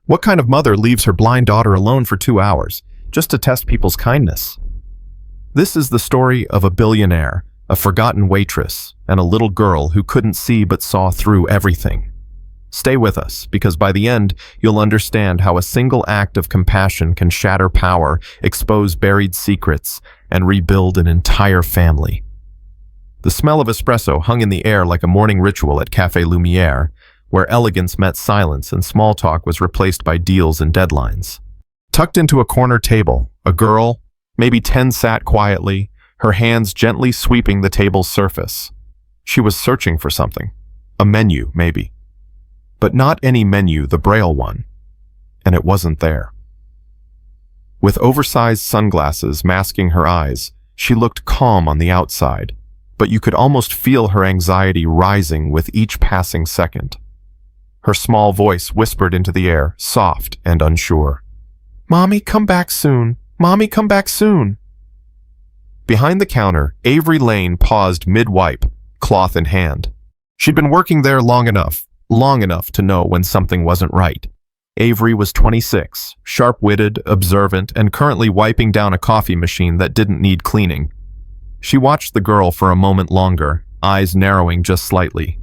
What kind of mother leaves her blind daughter alone for 2 hours just to test people's kindness? This is the story of a billionaire, a forgotten waitress, and a little girl who couldn't see but saw through everything. Stay with us, because by the end, you'll understand how a single act of compassion can shatter power, expose buried secrets, and rebuild an entire family. The smell of espresso hung in the air like a morning ritual at Café Lumière, where elegance met silence and small talk was replaced by deals and deadlines. Tucked into a corner table, a girl, maybe 10, sat quietly, her hands gently sweeping the table's surface. She was searching for something. A menu, maybe. But not any menu, the Braille one. And it wasn't there. With oversized sunglasses masking her eyes, she looked calm on the outside, but you could almost feel her anxiety rising with each passing second. Her small voice whispered into the air, soft and unsure. "Mommy, come back soon. Mommy, come back soon." Behind the counter, Avery Lane paused mid-wipe, cloth in hand. She'd been working there long enough to know when something wasn't right. Avery was 26, sharp-witted, observant, and currently wiping down a coffee machine that didn't need cleaning. She watched the girl for a moment longer, eyes narrowing just slightly.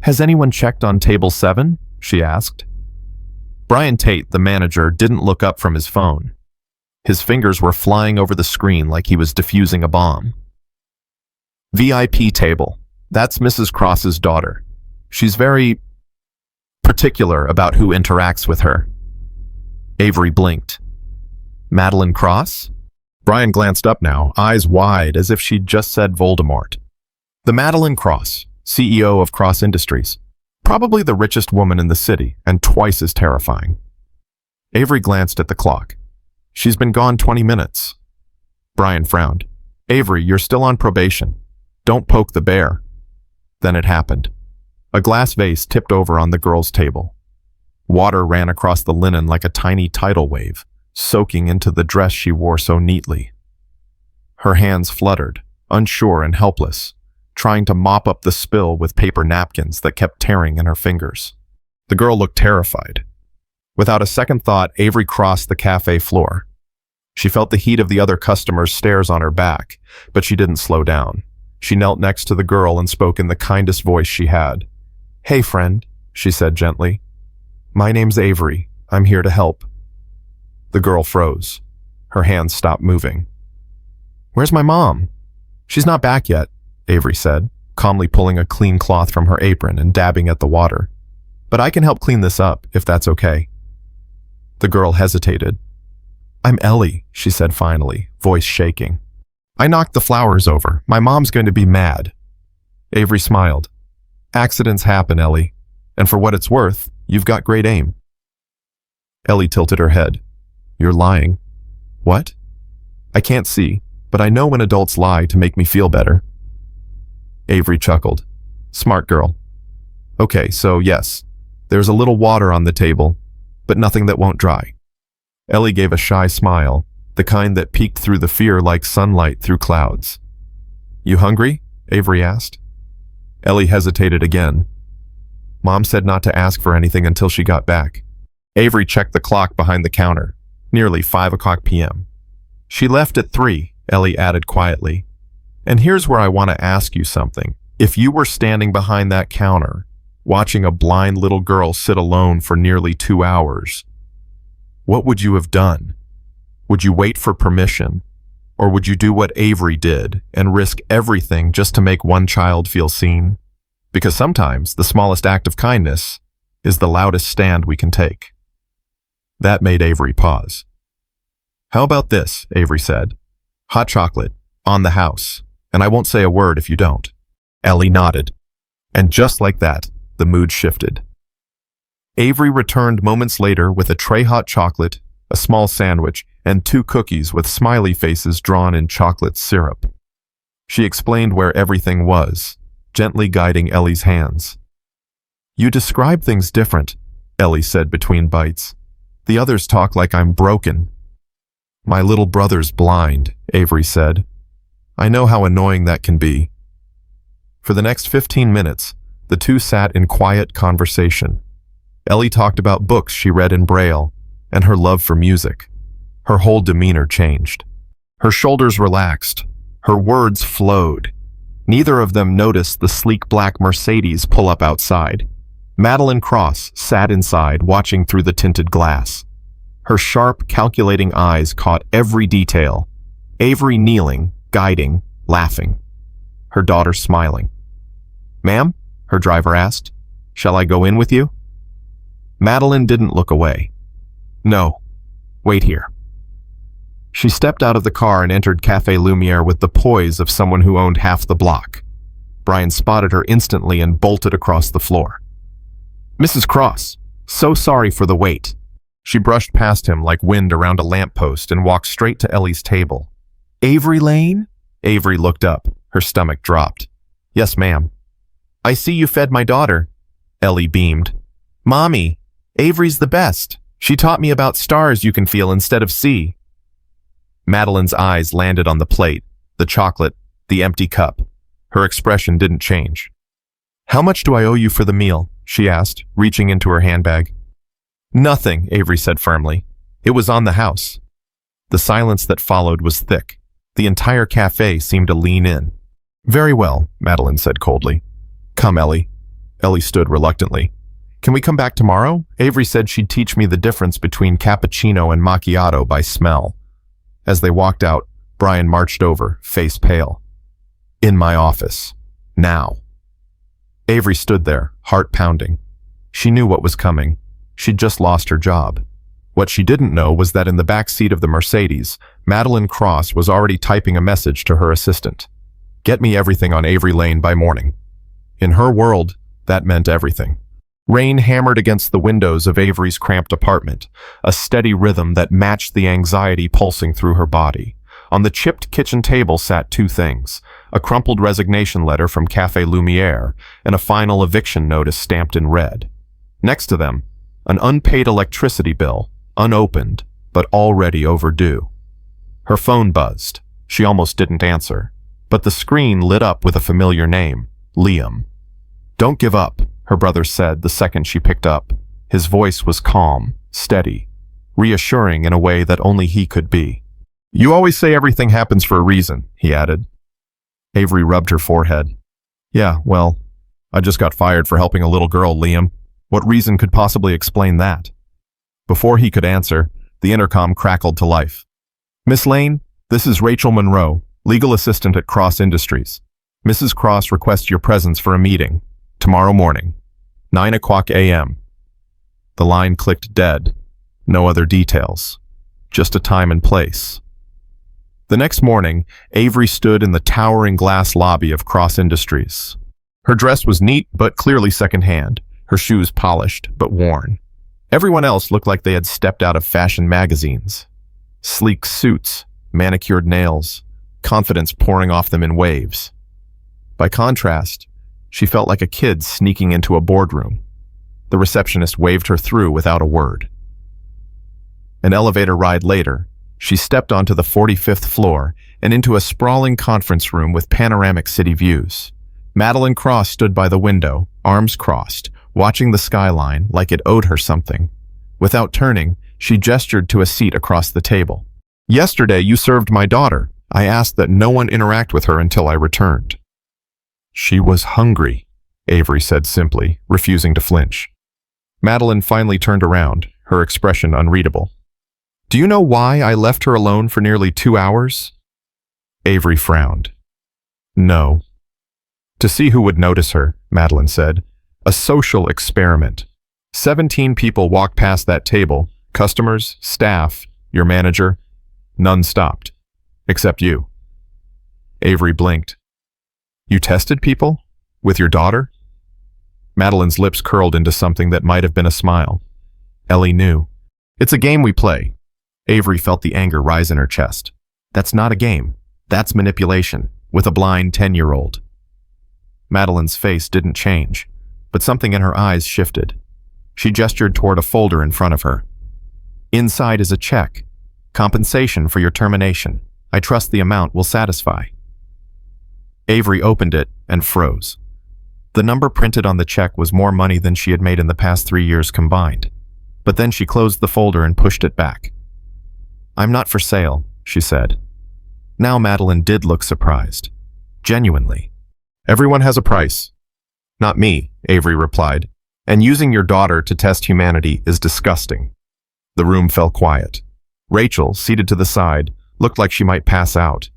"Has anyone checked on table 7? She asked. Brian Tate, the manager, didn't look up from his phone. His fingers were flying over the screen like he was defusing a bomb. "VIP table. That's Mrs. Cross's daughter. She's very particular about who interacts with her." Avery blinked. "Madeline Cross?" Brian glanced up now, eyes wide as if she'd just said Voldemort. "The Madeline Cross, CEO of Cross Industries. Probably the richest woman in the city, and twice as terrifying." Avery glanced at the clock. "She's been gone 20 minutes. Brian frowned. "Avery, you're still on probation. Don't poke the bear." Then it happened. A glass vase tipped over on the girl's table. Water ran across the linen like a tiny tidal wave, soaking into the dress she wore so neatly. Her hands fluttered, unsure and helpless, trying to mop up the spill with paper napkins that kept tearing in her fingers. The girl looked terrified. Without a second thought, Avery crossed the cafe floor. She felt the heat of the other customers' stares on her back, but she didn't slow down. She knelt next to the girl and spoke in the kindest voice she had. "Hey, friend," she said gently. "My name's Avery. I'm here to help." The girl froze. Her hands stopped moving. "Where's my mom?" "She's not back yet," Avery said, calmly pulling a clean cloth from her apron and dabbing at the water. "But I can help clean this up, if that's okay." The girl hesitated. "I'm Ellie," she said finally, voice shaking. "I knocked the flowers over. My mom's going to be mad." Avery smiled. "Accidents happen, Ellie. And for what it's worth, you've got great aim." Ellie tilted her head. "You're lying." "What?" "I can't see, but I know when adults lie to make me feel better." Avery chuckled. "Smart girl." "Okay, so yes, there's a little water on the table, but nothing that won't dry." Ellie gave a shy smile, the kind that peeked through the fear like sunlight through clouds. "You hungry?" Avery asked. Ellie hesitated again. "Mom said not to ask for anything until she got back." Avery checked the clock behind the counter. Nearly 5 p.m. "She left at 3, Ellie added quietly. "And here's where I want to ask you something. If you were standing behind that counter, watching a blind little girl sit alone for nearly 2 hours, what would you have done? Would you wait for permission? Or would you do what Avery did and risk everything just to make one child feel seen? Because sometimes the smallest act of kindness is the loudest stand we can take." That made Avery pause. "How about this?" Avery said. "Hot chocolate, on the house, and I won't say a word if you don't." Ellie nodded. And just like that, the mood shifted. Avery returned moments later with a tray hot chocolate, a small sandwich, and 2 cookies with smiley faces drawn in chocolate syrup. She explained where everything was, gently guiding Ellie's hands. "You describe things different," Ellie said between bites. "The others talk like I'm broken." "My little brother's blind," Avery said. "I know how annoying that can be." For the next 15 minutes, the two sat in quiet conversation. Ellie talked about books she read in Braille and her love for music. Her whole demeanor changed. Her shoulders relaxed. Her words flowed. Neither of them noticed the sleek black Mercedes pull up outside. Madeline Cross sat inside, watching through the tinted glass. Her sharp, calculating eyes caught every detail. Avery kneeling, guiding, laughing. Her daughter smiling. "Ma'am?" her driver asked. "Shall I go in with you?" Madeline didn't look away. "No. Wait here." She stepped out of the car and entered Café Lumière with the poise of someone who owned half the block. Brian spotted her instantly and bolted across the floor. "Mrs. Cross, so sorry for the wait." She brushed past him like wind around a lamppost and walked straight to Ellie's table. "Avery Lane?" Avery looked up. Her stomach dropped. "Yes, ma'am." "I see you fed my daughter." Ellie beamed. "Mommy, Avery's the best. She taught me about stars you can feel instead of see." Madeline's eyes landed on the plate, the chocolate, the empty cup. Her expression didn't change. "How much do I owe you for the meal?" she asked, reaching into her handbag. "Nothing," Avery said firmly. "It was on the house." The silence that followed was thick. The entire cafe seemed to lean in. "Very well," Madeline said coldly. "Come, Ellie." Ellie stood reluctantly. "Can we come back tomorrow?" Avery said she'd teach me the difference between cappuccino and macchiato by smell. As they walked out, Brian marched over, face pale. "In my office. Now." Avery stood there, heart pounding. She knew what was coming. She'd just lost her job. What she didn't know was that in the back seat of the Mercedes, Madeline Cross was already typing a message to her assistant. "Get me everything on Avery Lane by morning." In her world, that meant everything. Rain hammered against the windows of Avery's cramped apartment, a steady rhythm that matched the anxiety pulsing through her body. On the chipped kitchen table sat two things: a crumpled resignation letter from Café Lumière and a final eviction notice stamped in red. Next to them, an unpaid electricity bill, unopened, but already overdue. Her phone buzzed. She almost didn't answer, but the screen lit up with a familiar name, Liam. "Don't give up," her brother said the second she picked up. His voice was calm, steady, reassuring in a way that only he could be. "You always say everything happens for a reason," he added. Avery rubbed her forehead. "Yeah, well, I just got fired for helping a little girl, Liam. What reason could possibly explain that?" Before he could answer, the intercom crackled to life. "Miss Lane, this is Rachel Monroe, legal assistant at Cross Industries. Mrs. Cross requests your presence for a meeting. Tomorrow morning, 9 o'clock a.m. The line clicked dead. No other details. Just a time and place. The next morning, Avery stood in the towering glass lobby of Cross Industries. Her dress was neat but clearly secondhand, her shoes polished but worn. Everyone else looked like they had stepped out of fashion magazines. Sleek suits, manicured nails, confidence pouring off them in waves. By contrast, she felt like a kid sneaking into a boardroom. The receptionist waved her through without a word. An elevator ride later, she stepped onto the 45th floor and into a sprawling conference room with panoramic city views. Madeline Cross stood by the window, arms crossed, watching the skyline like it owed her something. Without turning, she gestured to a seat across the table. "Yesterday you served my daughter. I asked that no one interact with her until I returned." "She was hungry," Avery said simply, refusing to flinch. Madeline finally turned around, her expression unreadable. "Do you know why I left her alone for nearly 2 hours?" Avery frowned. "No." "To see who would notice her," Madeline said. "A social experiment. 17 people walked past that table, customers, staff, your manager. None stopped. Except you." Avery blinked. "You tested people? With your daughter?" Madeline's lips curled into something that might have been a smile. Ellie knew. "It's a game we play." Avery felt the anger rise in her chest. "That's not a game. That's manipulation, with a blind 10-year-old. Madeline's face didn't change, but something in her eyes shifted. She gestured toward a folder in front of her. "Inside is a check. Compensation for your termination. I trust the amount will satisfy." Avery opened it and froze. The number printed on the check was more money than she had made in the past 3 years combined. But then she closed the folder and pushed it back. "I'm not for sale," she said. Now Madeline did look surprised. Genuinely. "Everyone has a price." "Not me," Avery replied. "And using your daughter to test humanity is disgusting." The room fell quiet. Rachel, seated to the side, looked like she might pass out.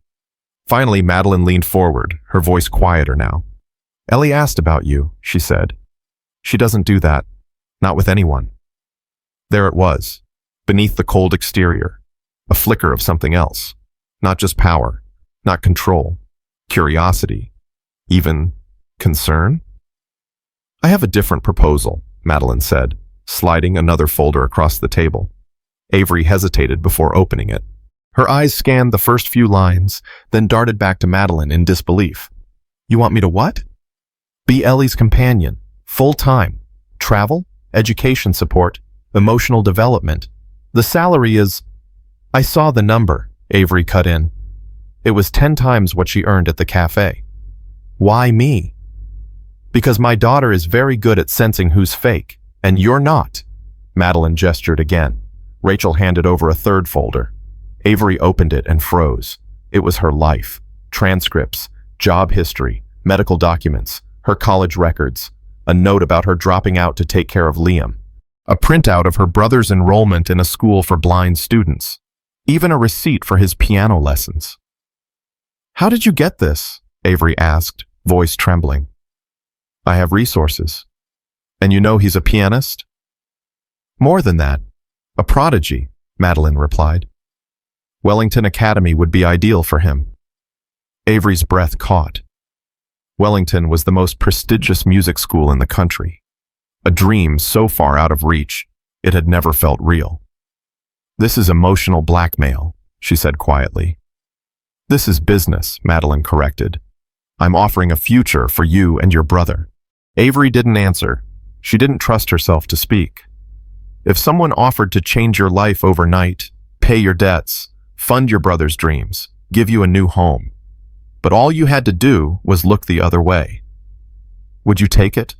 Finally, Madeline leaned forward, her voice quieter now. "Ellie asked about you," she said. "She doesn't do that. Not with anyone." There it was, beneath the cold exterior, a flicker of something else. Not just power, not control, curiosity, even concern. "I have a different proposal," Madeline said, sliding another folder across the table. Avery hesitated before opening it. Her eyes scanned the first few lines, then darted back to Madeline in disbelief. "You want me to what?" "Be Ellie's companion, full-time, travel, education support, emotional development. The salary is—" "I saw the number," Avery cut in. "It was 10 times what she earned at the cafe." "Why me?" "Because my daughter is very good at sensing who's fake, and you're not." Madeline gestured again. Rachel handed over a third folder. Avery opened it and froze. It was her life. Transcripts, job history, medical documents, her college records, a note about her dropping out to take care of Liam, a printout of her brother's enrollment in a school for blind students, even a receipt for his piano lessons. "How did you get this?" Avery asked, voice trembling. "I have resources." "And you know he's a pianist?" "More than that. A prodigy," Madeline replied. "Wellington Academy would be ideal for him." Avery's breath caught. Wellington was the most prestigious music school in the country. A dream so far out of reach, it had never felt real. "This is emotional blackmail," she said quietly. "This is business," Madeline corrected. "I'm offering a future for you and your brother." Avery didn't answer. She didn't trust herself to speak. If someone offered to change your life overnight, pay your debts, fund your brother's dreams, give you a new home, but all you had to do was look the other way, would you take it?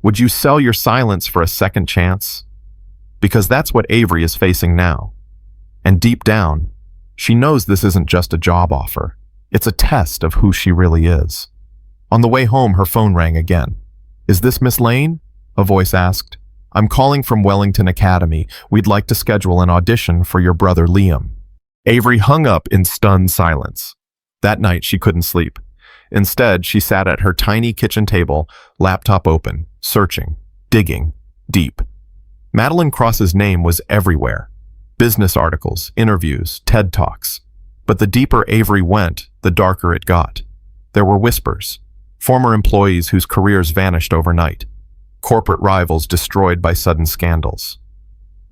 Would you sell your silence for a second chance? Because that's what Avery is facing now. And deep down, she knows this isn't just a job offer. It's a test of who she really is. On the way home, her phone rang again. "Is this Miss Lane?" a voice asked. "I'm calling from Wellington Academy. We'd like to schedule an audition for your brother Liam." Avery hung up in stunned silence. That night, she couldn't sleep. Instead, she sat at her tiny kitchen table, laptop open, searching, digging, deep. Madeline Cross's name was everywhere. Business articles, interviews, TED Talks. But the deeper Avery went, the darker it got. There were whispers. Former employees whose careers vanished overnight. Corporate rivals destroyed by sudden scandals.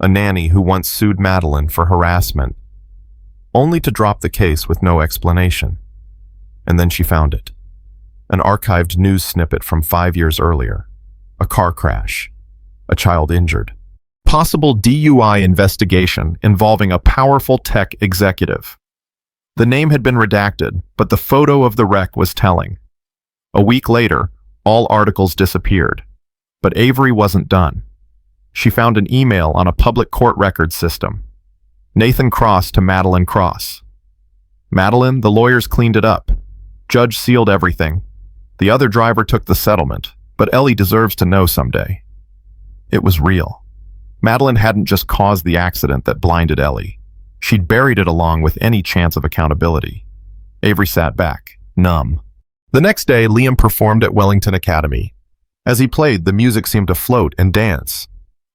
A nanny who once sued Madeline for harassment, only to drop the case with no explanation. And then she found it. An archived news snippet from 5 years earlier. A car crash. A child injured. Possible DUI investigation involving a powerful tech executive. The name had been redacted, but the photo of the wreck was telling. A week later, all articles disappeared. But Avery wasn't done. She found an email on a public court records system. Nathan Cross to Madeline Cross. "Madeline, the lawyers cleaned it up. Judge sealed everything. The other driver took the settlement, but Ellie deserves to know someday." It was real. Madeline hadn't just caused the accident that blinded Ellie. She'd buried it along with any chance of accountability. Avery sat back, numb. The next day, Liam performed at Wellington Academy. As he played, the music seemed to float and dance.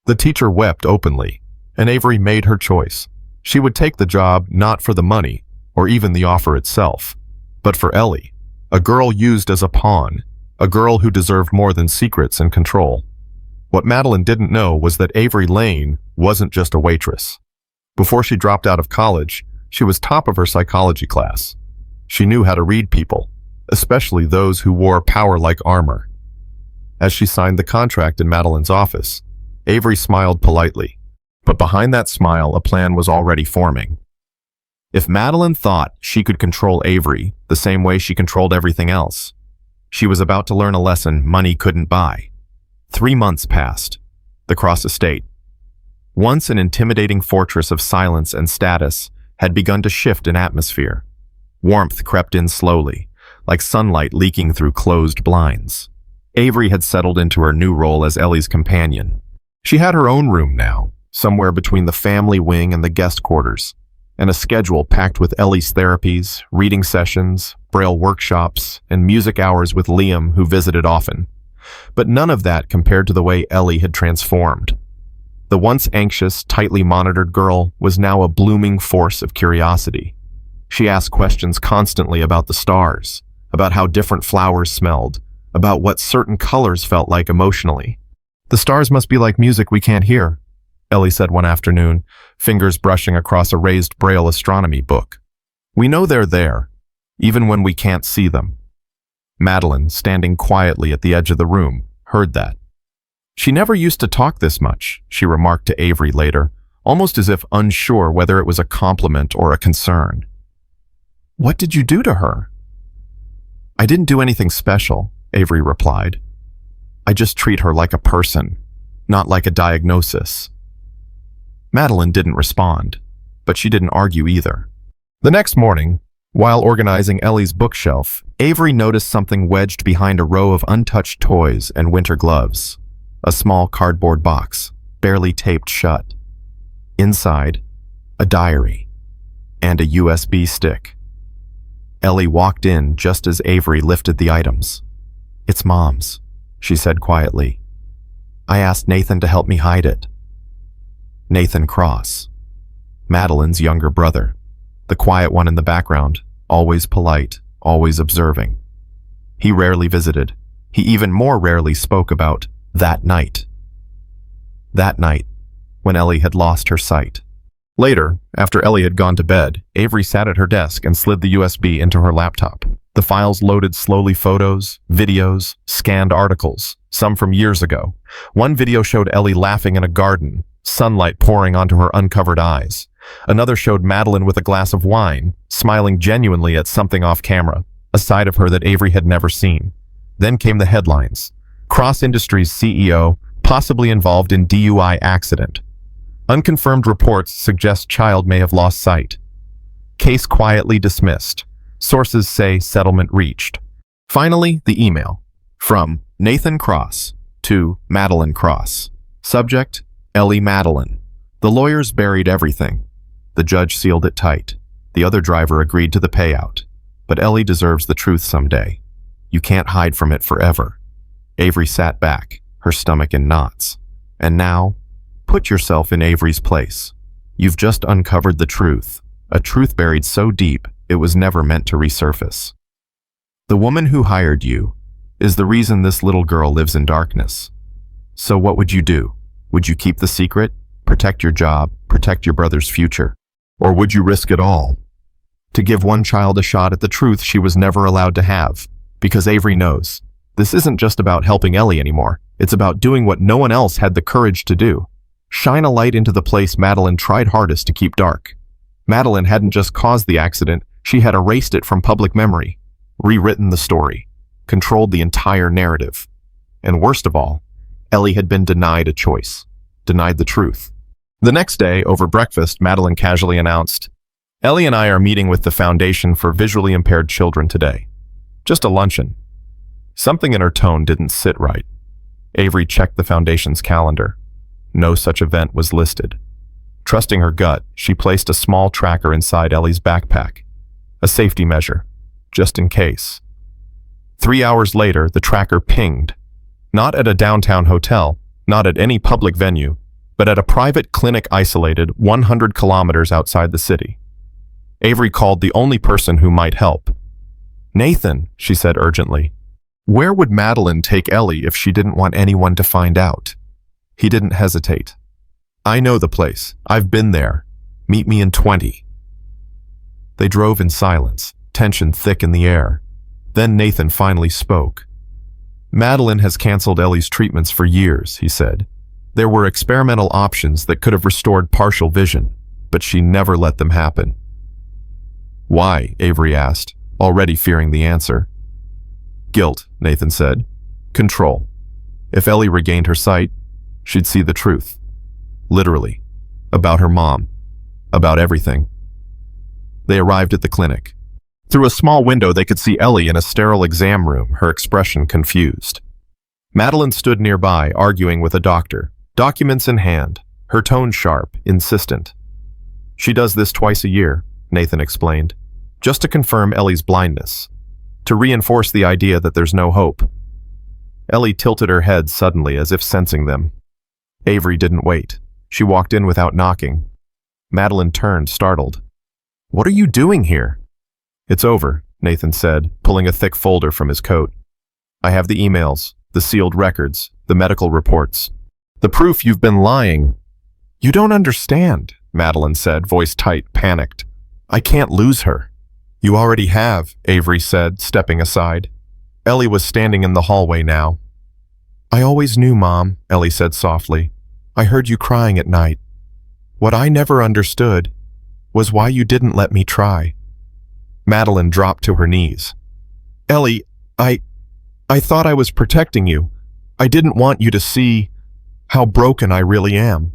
The teacher wept openly, and Avery made her choice. She would take the job not for the money, or even the offer itself, but for Ellie, a girl used as a pawn, a girl who deserved more than secrets and control. What Madeline didn't know was that Avery Lane wasn't just a waitress. Before she dropped out of college, she was top of her psychology class. She knew how to read people, especially those who wore power like armor. As she signed the contract in Madeline's office, Avery smiled politely, but behind that smile, a plan was already forming. If Madeline thought she could control Avery the same way she controlled everything else, She was about to learn a lesson money couldn't buy. 3 months passed. The Cross estate, once an intimidating fortress of silence and status, had begun to shift in atmosphere. Warmth crept in slowly, like sunlight leaking through closed blinds. Avery had settled into her new role as Ellie's companion. She had her own room now, somewhere between the family wing and the guest quarters, and a schedule packed with Ellie's therapies, reading sessions, Braille workshops, and music hours with Liam, who visited often. But none of that compared to the way Ellie had transformed. The once anxious, tightly monitored girl was now a blooming force of curiosity. She asked questions constantly about the stars, about how different flowers smelled, about what certain colors felt like emotionally. "The stars must be like music we can't hear," Ellie said one afternoon, fingers brushing across a raised Braille astronomy book. "We know they're there, even when we can't see them." Madeline, standing quietly at the edge of the room, heard that. "She never used to talk this much," she remarked to Avery later, almost as if unsure whether it was a compliment or a concern. "What did you do to her?" "I didn't do anything special," Avery replied. "I just treat her like a person, not like a diagnosis." Madeline didn't respond, but she didn't argue either. The next morning, while organizing Ellie's bookshelf, Avery noticed something wedged behind a row of untouched toys and winter gloves. A small cardboard box, barely taped shut. Inside, a diary and a USB stick. Ellie walked in just as Avery lifted the items. "It's Mom's," she said quietly. "I asked Nathan to help me hide it." Nathan Cross, Madeline's younger brother, the quiet one in the background, always polite, always observing. He rarely visited. He even more rarely spoke about that night. That night, when Ellie had lost her sight. Later, after Ellie had gone to bed, Avery sat at her desk and slid the USB into her laptop. The files loaded slowly: photos, videos, scanned articles, some from years ago. One video showed Ellie laughing in a garden, sunlight pouring onto her uncovered eyes. Another showed Madeline with a glass of wine, smiling genuinely at something off camera, a side of her that Avery had never seen. Then came the headlines. Cross Industries CEO, possibly involved in DUI accident. Unconfirmed reports suggest child may have lost sight. Case quietly dismissed. Sources say settlement reached. Finally, the email. From Nathan Cross to Madeline Cross. Subject, Ellie Madeline. The lawyers buried everything. The judge sealed it tight. The other driver agreed to the payout. But Ellie deserves the truth someday. You can't hide from it forever. Avery sat back, her stomach in knots. And now, put yourself in Avery's place. You've just uncovered the truth, a truth buried so deep it was never meant to resurface. The woman who hired you is the reason this little girl lives in darkness. So what would you do? Would you keep the secret, protect your job, protect your brother's future? Or would you risk it all to give one child a shot at the truth she was never allowed to have? Because Avery knows, this isn't just about helping Ellie anymore. It's about doing what no one else had the courage to do. Shine a light into the place Madeline tried hardest to keep dark. Madeline hadn't just caused the accident, she had erased it from public memory, rewritten the story, controlled the entire narrative. And worst of all, Ellie had been denied a choice, denied the truth. The next day, over breakfast, Madeline casually announced, "Ellie and I are meeting with the Foundation for Visually Impaired Children today. Just a luncheon." Something in her tone didn't sit right. Avery checked the Foundation's calendar. No such event was listed. Trusting her gut, she placed a small tracker inside Ellie's backpack. A safety measure, just in case. 3 hours later, the tracker pinged. Not at a downtown hotel, not at any public venue, but at a private clinic isolated 100 kilometers outside the city. Avery called the only person who might help. "Nathan," she said urgently, "where would Madeline take Ellie if she didn't want anyone to find out?" He didn't hesitate. "I know the place. I've been there. Meet me in 20. They drove in silence, tension thick in the air. Then Nathan finally spoke. "Madeline has canceled Ellie's treatments for years," he said. "There were experimental options that could have restored partial vision, but she never let them happen." "Why?" Avery asked, already fearing the answer. Guilt, Nathan said. Control. If Ellie regained her sight, she'd see the truth. Literally. About her mom. About everything. They arrived at the clinic. Through a small window, they could see Ellie in a sterile exam room, her expression confused. Madeline stood nearby, arguing with a doctor, documents in hand, her tone sharp, insistent. She does this twice a year, Nathan explained, just to confirm Ellie's blindness, to reinforce the idea that there's no hope. Ellie tilted her head suddenly, as if sensing them. Avery didn't wait. She walked in without knocking. Madeline turned, startled. "What are you doing here?" "It's over," Nathan said, pulling a thick folder from his coat. "I have the emails, the sealed records, the medical reports. The proof you've been lying." "You don't understand," Madeline said, voice tight, panicked. "I can't lose her." "You already have," Avery said, stepping aside. Ellie was standing in the hallway now. "I always knew, Mom," Ellie said softly. "I heard you crying at night. What I never understood was why you didn't let me try." Madeline dropped to her knees. "Ellie, I thought I was protecting you. I didn't want you to see how broken I really am."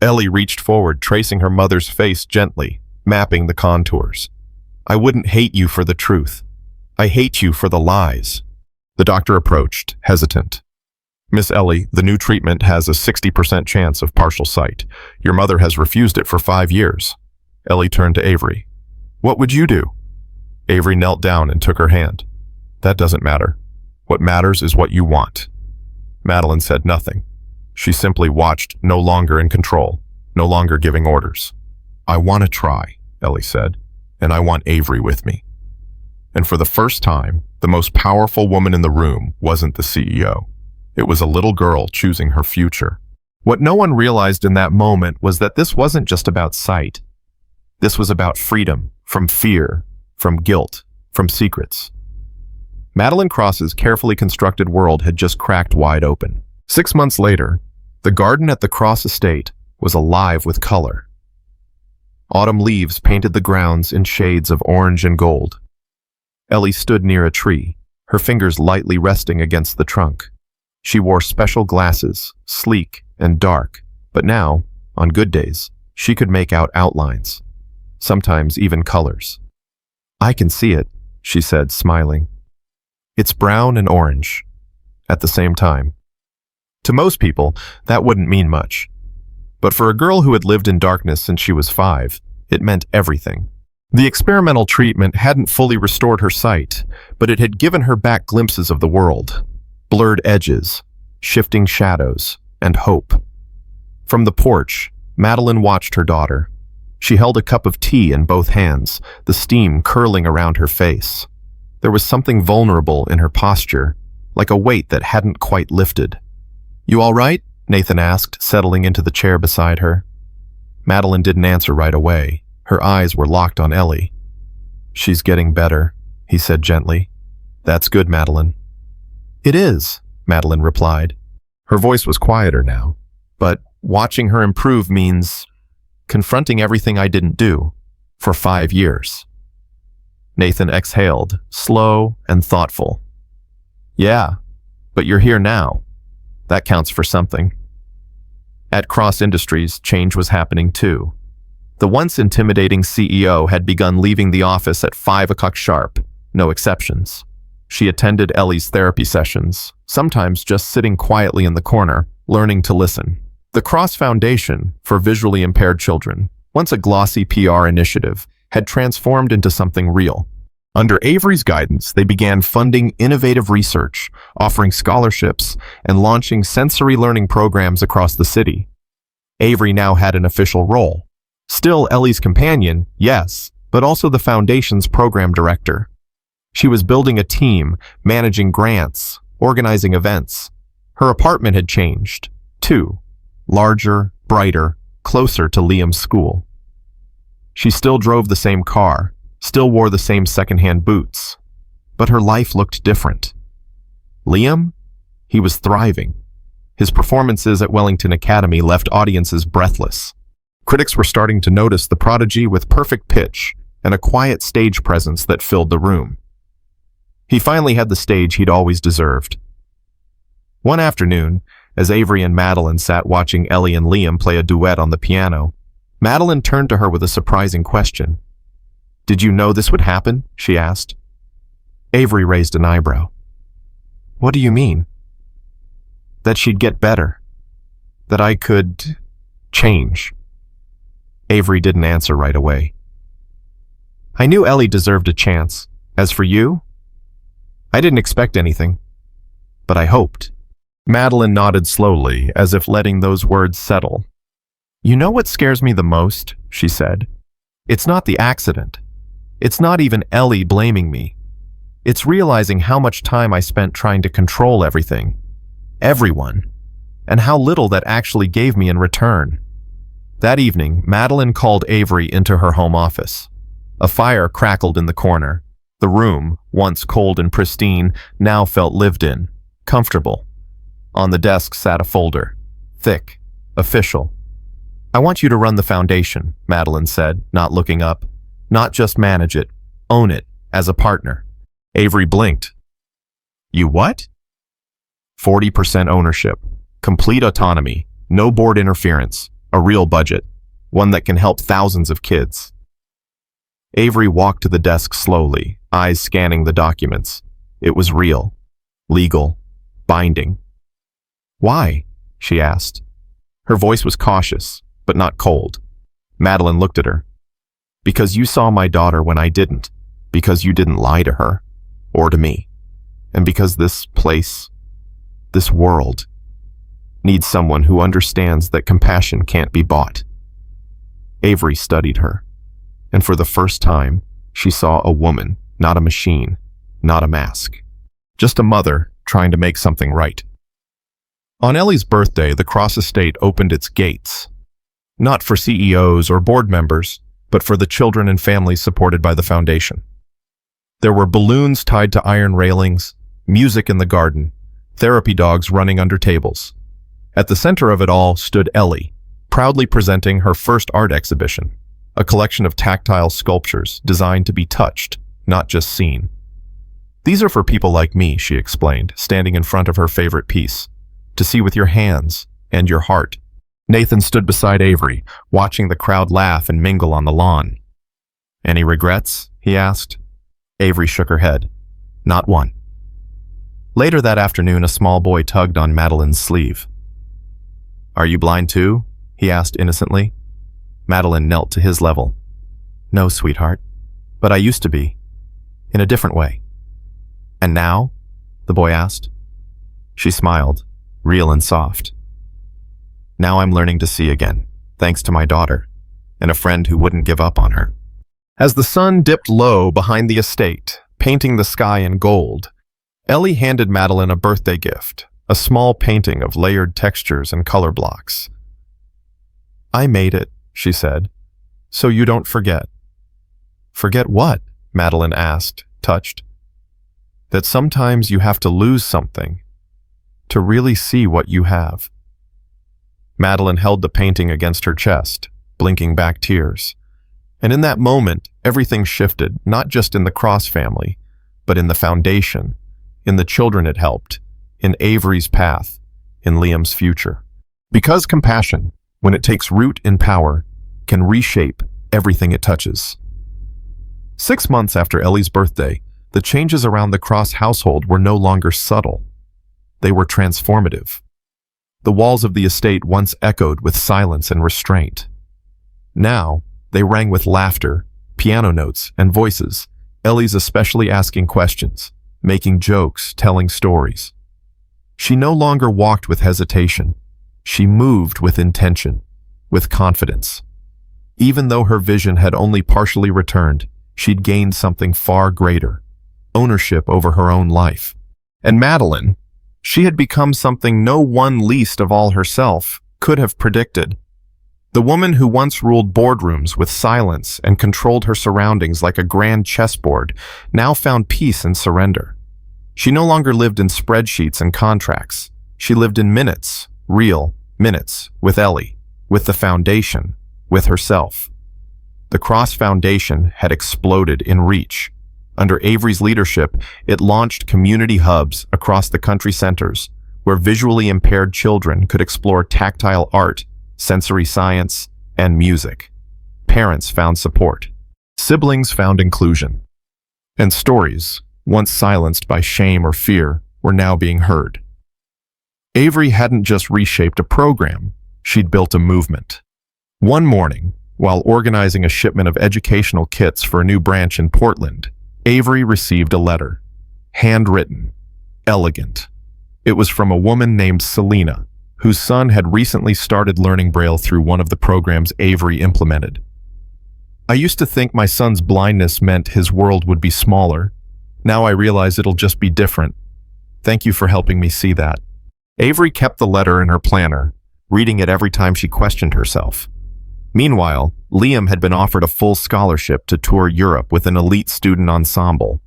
Ellie reached forward, tracing her mother's face gently, mapping the contours. "I wouldn't hate you for the truth. I hate you for the lies." The doctor approached, hesitant. "Miss Ellie, the new treatment has a 60% chance of partial sight. Your mother has refused it for 5 years. Ellie turned to Avery. "What would you do?" Avery knelt down and took her hand. "That doesn't matter. What matters is what you want." Madeline said nothing. She simply watched, no longer in control, no longer giving orders. "I want to try," Ellie said, "and I want Avery with me." And for the first time, the most powerful woman in the room wasn't the CEO. It was a little girl choosing her future. What no one realized in that moment was that this wasn't just about sight. This was about freedom, from fear, from guilt, from secrets. Madeline Cross's carefully constructed world had just cracked wide open. 6 months later, the garden at the Cross estate was alive with color. Autumn leaves painted the grounds in shades of orange and gold. Ellie stood near a tree, her fingers lightly resting against the trunk. She wore special glasses, sleek and dark, but now, on good days, she could make out outlines, sometimes even colors. "I can see it," she said, smiling. "It's brown and orange, at the same time." To most people, that wouldn't mean much. But for a girl who had lived in darkness since she was 5, it meant everything. The experimental treatment hadn't fully restored her sight, but it had given her back glimpses of the world. Blurred edges, shifting shadows, and hope. From the porch, Madeline watched her daughter. She held a cup of tea in both hands, the steam curling around her face. There was something vulnerable in her posture, like a weight that hadn't quite lifted. "You all right?" Nathan asked, settling into the chair beside her. Madeline didn't answer right away. Her eyes were locked on Ellie. "She's getting better," he said gently. "That's good, Madeline." "It is," Madeline replied. Her voice was quieter now. "But watching her improve means confronting everything I didn't do for 5 years." Nathan exhaled, slow and thoughtful. "Yeah, but you're here now. That counts for something." At Cross Industries, change was happening too. The once intimidating CEO had begun leaving the office at 5 o'clock sharp, no exceptions. She attended Ellie's therapy sessions, sometimes just sitting quietly in the corner, learning to listen. The Cross Foundation for Visually Impaired Children, once a glossy PR initiative, had transformed into something real. Under Avery's guidance, they began funding innovative research, offering scholarships, and launching sensory learning programs across the city. Avery now had an official role. Still Ellie's companion, yes, but also the foundation's program director. She was building a team, managing grants, organizing events. Her apartment had changed, too. Larger, brighter, closer to Liam's school. She still drove the same car, still wore the same secondhand boots. But her life looked different. Liam? He was thriving. His performances at Wellington Academy left audiences breathless. Critics were starting to notice the prodigy with perfect pitch and a quiet stage presence that filled the room. He finally had the stage he'd always deserved. One afternoon, as Avery and Madeline sat watching Ellie and Liam play a duet on the piano, Madeline turned to her with a surprising question. "Did you know this would happen?" she asked. Avery raised an eyebrow. "What do you mean?" "That she'd get better. That I could change." Avery didn't answer right away. "I knew Ellie deserved a chance. As for you, I didn't expect anything, but I hoped." Madeline nodded slowly, as if letting those words settle. "You know what scares me the most?" she said. "It's not the accident. It's not even Ellie blaming me. It's realizing how much time I spent trying to control everything, everyone, and how little that actually gave me in return." That evening, Madeline called Avery into her home office. A fire crackled in the corner. The room, once cold and pristine, now felt lived in, comfortable. On the desk sat a folder, thick, official. "I want you to run the foundation," Madeline said, not looking up. "Not just manage it, own it, as a partner." Avery blinked. "You what?" 40% ownership, complete autonomy, no board interference, a real budget, one that can help thousands of kids. Avery walked to the desk slowly, eyes scanning the documents. It was real, legal, binding. "Why?" she asked. Her voice was cautious, but not cold. Madeline looked at her. "Because you saw my daughter when I didn't. Because you didn't lie to her, or to me. And because this place, this world, needs someone who understands that compassion can't be bought." Avery studied her, and for the first time, she saw a woman, not a machine, not a mask. Just a mother trying to make something right. On Ellie's birthday, the Cross Estate opened its gates. Not for CEOs or board members, but for the children and families supported by the foundation. There were balloons tied to iron railings, music in the garden, therapy dogs running under tables. At the center of it all stood Ellie, proudly presenting her first art exhibition, a collection of tactile sculptures designed to be touched, not just seen. "These are for people like me," she explained, standing in front of her favorite piece, "to see with your hands and your heart." Nathan stood beside Avery, watching the crowd laugh and mingle on the lawn. "Any regrets?" he asked. Avery shook her head. "Not one." Later that afternoon, a small boy tugged on Madeline's sleeve. "Are you blind too?" he asked innocently. Madeline knelt to his level. "No, sweetheart, but I used to be, in a different way." "And now?" the boy asked. She smiled, real and soft. "Now I'm learning to see again, thanks to my daughter, and a friend who wouldn't give up on her." As the sun dipped low behind the estate, painting the sky in gold, Ellie handed Madeline a birthday gift, a small painting of layered textures and color blocks. "I made it," she said, "so you don't forget." "Forget what?" Madeline asked, touched. "That sometimes you have to lose something to really see what you have." Madeline held the painting against her chest, blinking back tears. And in that moment, everything shifted, not just in the Cross family, but in the foundation, in the children it helped, in Avery's path, in Liam's future. Because compassion, when it takes root in power, can reshape everything it touches. 6 months after Ellie's birthday, the changes around the Cross household were no longer subtle. They were transformative. The walls of the estate once echoed with silence and restraint. Now, they rang with laughter, piano notes, and voices, Ellie's especially asking questions, making jokes, telling stories. She no longer walked with hesitation. She moved with intention, with confidence. Even though her vision had only partially returned, she'd gained something far greater, ownership over her own life. And Madeline, she had become something no one, least of all herself, could have predicted. The woman who once ruled boardrooms with silence and controlled her surroundings like a grand chessboard now found peace and surrender. She no longer lived in spreadsheets and contracts. She lived in minutes, real minutes, with Ellie, with the foundation, with herself. The Cross Foundation had exploded in reach, Under Avery's leadership, it launched community hubs across the country centers where visually impaired children could explore tactile art, sensory science, and music. Parents found support. Siblings found inclusion. And stories, once silenced by shame or fear, were now being heard. Avery hadn't just reshaped a program, she'd built a movement. One morning, while organizing a shipment of educational kits for a new branch in Portland, Avery received a letter. Handwritten. Elegant. It was from a woman named Selena, whose son had recently started learning Braille through one of the programs Avery implemented. I used to think my son's blindness meant his world would be smaller. Now I realize it'll just be different. Thank you for helping me see that. Avery kept the letter in her planner, reading it every time she questioned herself. Meanwhile, Liam had been offered a full scholarship to tour Europe with an elite student ensemble.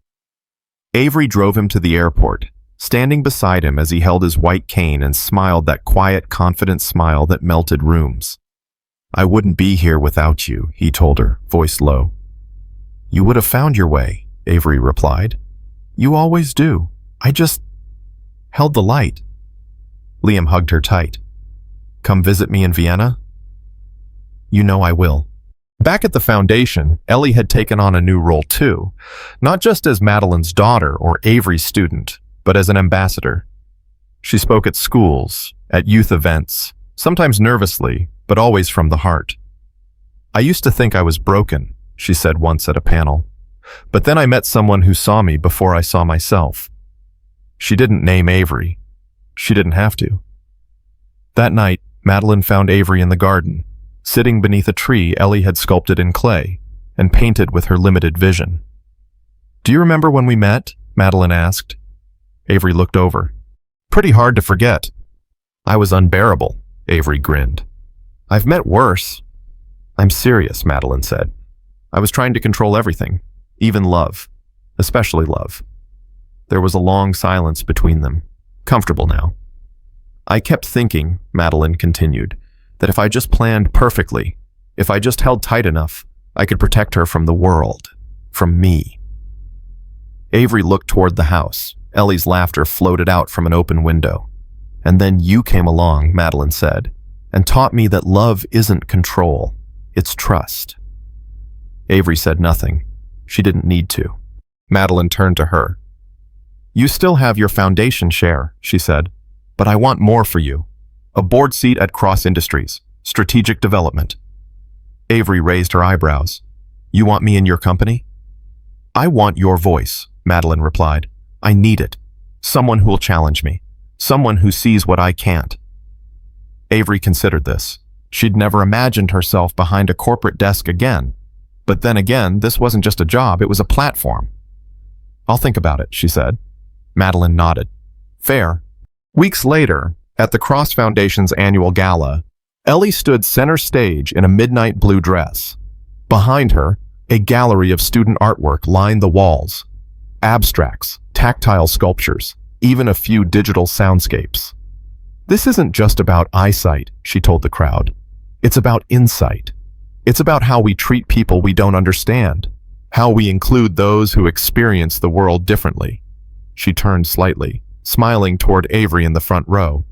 Avery drove him to the airport, standing beside him as he held his white cane and smiled that quiet, confident smile that melted rooms. "I wouldn't be here without you," he told her, voice low. "You would have found your way," Avery replied. "You always do. I just held the light." Liam hugged her tight. "Come visit me in Vienna?" "You know I will." Back at the foundation, Ellie had taken on a new role too, not just as Madeline's daughter or Avery's student, but as an ambassador. She spoke at schools, at youth events, sometimes nervously, but always from the heart. "I used to think I was broken," she said once at a panel, "but then I met someone who saw me before I saw myself." She didn't name Avery. She didn't have to. That night, Madeline found Avery in the garden, sitting beneath a tree Ellie had sculpted in clay and painted with her limited vision. "Do you remember when we met?" Madeline asked. Avery looked over. "Pretty hard to forget." "I was unbearable," Avery grinned. "I've met worse." "I'm serious," Madeline said. "I was trying to control everything, even love, especially love." There was a long silence between them, comfortable now. "I kept thinking," Madeline continued, "that if I just planned perfectly, if I just held tight enough, I could protect her from the world, from me." Avery looked toward the house. Ellie's laughter floated out from an open window. "And then you came along," Madeline said, "and taught me that love isn't control, it's trust." Avery said nothing. She didn't need to. Madeline turned to her. "You still have your foundation share," she said, "but I want more for you. A board seat at Cross Industries, strategic development." Avery raised her eyebrows. "You want me in your company?" "I want your voice," Madeline replied. "I need it. Someone who'll challenge me. Someone who sees what I can't." Avery considered this. She'd never imagined herself behind a corporate desk again. But then again, this wasn't just a job, it was a platform. "I'll think about it," she said. Madeline nodded. "Fair." Weeks later, at the Cross Foundation's annual gala, Ellie stood center stage in a midnight blue dress. Behind her, a gallery of student artwork lined the walls. Abstracts, tactile sculptures, even a few digital soundscapes. "This isn't just about eyesight," she told the crowd. "It's about insight. It's about how we treat people we don't understand, how we include those who experience the world differently." She turned slightly, smiling toward Avery in the front row.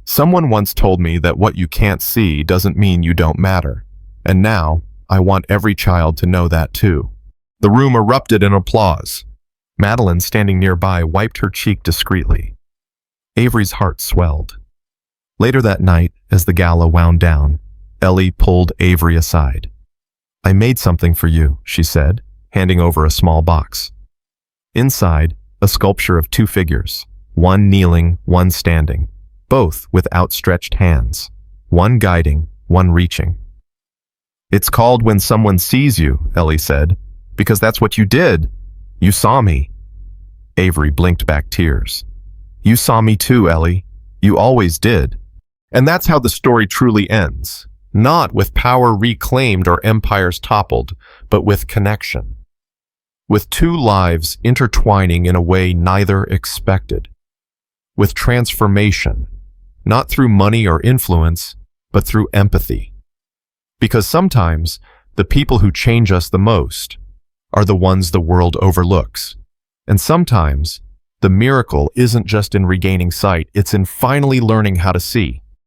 "Someone once told me that what you can't see doesn't mean you don't matter. And now, I want every child to know that too." The room erupted in applause. Madeline, standing nearby, wiped her cheek discreetly. Avery's heart swelled. Later that night, as the gala wound down, Ellie pulled Avery aside. "I made something for you," she said, handing over a small box. Inside, a sculpture of two figures, one kneeling, one standing, both with outstretched hands, one guiding, one reaching. "It's called When Someone Sees You," Ellie said, "because that's what you did. You saw me." Avery blinked back tears. "You saw me too, Ellie. You always did." And that's how the story truly ends. Not with power reclaimed or empires toppled, but with connection. With two lives intertwining in a way neither expected. With transformation, not through money or influence, but through empathy. Because sometimes, the people who change us the most are the ones the world overlooks. And sometimes, the miracle isn't just in regaining sight, it's in finally learning how to see.